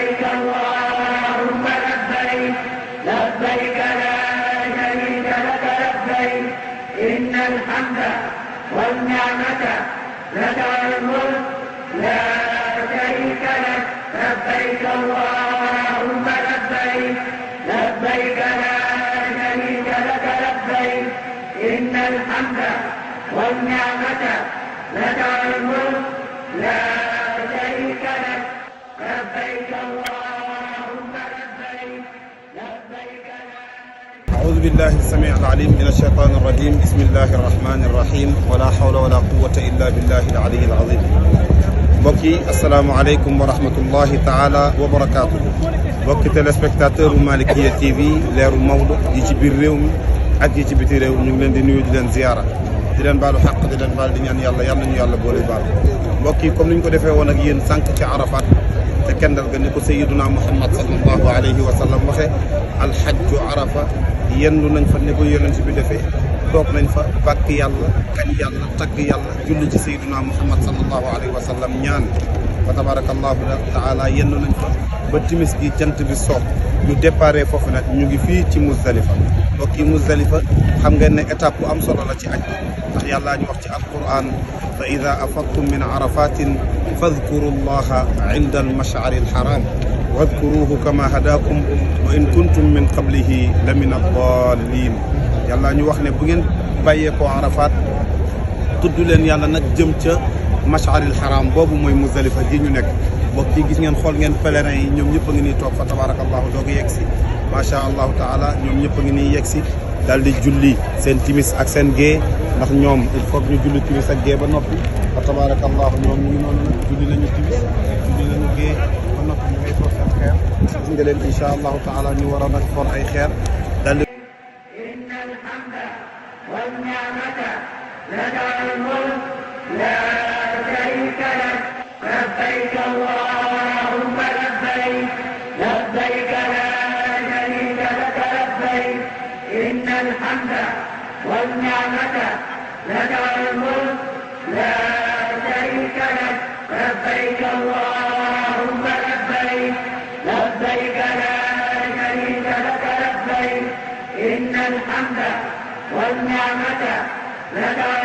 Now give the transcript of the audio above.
لبيك اللهم لبيك لبيك لا شريك لك لبيك إن الحمد والنعمة لك والملك لا شريك لك لبيك اللهم لبيك لبيك لا شريك لك لبيك إن الحمد والنعمة لك والملك لا شريك لك لبيك اللهم لبيك لبيك أعوذ بالله السميع العليم من الشيطان الرجيم بسم الله الرحمن الرحيم ولا حول ولا قوة إلا بالله العلي العظيم. mbokk yi asalaamaaleykum wa rahmatullahi taala wa barakaatu. mbokki téléspectateur u Malikia TV leeru Maodo yi ci biir réew mi ak yi ci biti réew ñu ngi leen di nuyu di leen ziyaara di leen baalu xaq di leen baal di ñaan yàlla yal nañu yàlla boole baal. mbokk yi comme ni ñu ko defee woon ak yéen sànq ci Arafat te kendal ga ni ko sayyiduna Muhammad sallallahu alayhi wa sallam waxe alxajju Arafa yendu nañ fa ne ko yonent bi defee toog nañ fa bàkk yàlla kañ yàlla tagg yàlla julli ci sayyiduna Muhammad sallallahu alayhi wa sallam ñaan fa tabarakallahu taala yendu nañ fa ba timis gi jant bi soog ñu déparé foofu nag ñu ngi fii ci Muzdalifa. mbokk yi Muzdalifa xam ngeen ne étape bu am solo la ci aj ndax yàllaa ñu wax ci alquran fa ida afadtum min arafatin fadkuru llaha inda almash'ari alharam wadkuruhu kama hadakum wa in kuntum min qablihi la min addallin. yàlla ñu wax ne bu ngeen bàyyeekoo Arafat tudd leen yàlla nag jëm ca mash'aril haram boobu mooy Muzdalifa ji ñu nekk. mbokk yi gis ngeen xool ngeen pèlerin yi ñoom ñëpp a ngi nii toog fa tabarakallahu doog a yegg si macha allahu taala ñoom ñëpp a ngi nii yegg si daal di julli seen timis ak seen gée ndax ñoom il faut ñu julli timis ak gée ba noppi fa tabarakallahu ñoom ñu ngi noonu nag julli nañu timis julli nañu gée ba noppi ñu ngay for seen xeer gis nga leen incha allahu taala ñu war a nag for ay xeer daal di إن الحمد والنعمة لك والملك لا شريك لك لبيك اللهم لبيك لبيك لا شريك لك لبيك إن الحمد والنعمة لك والملك لا شريك لك لبيك اللهم لبيك لبيك لا شريك لك لبيك إن الحمد والنعمة لك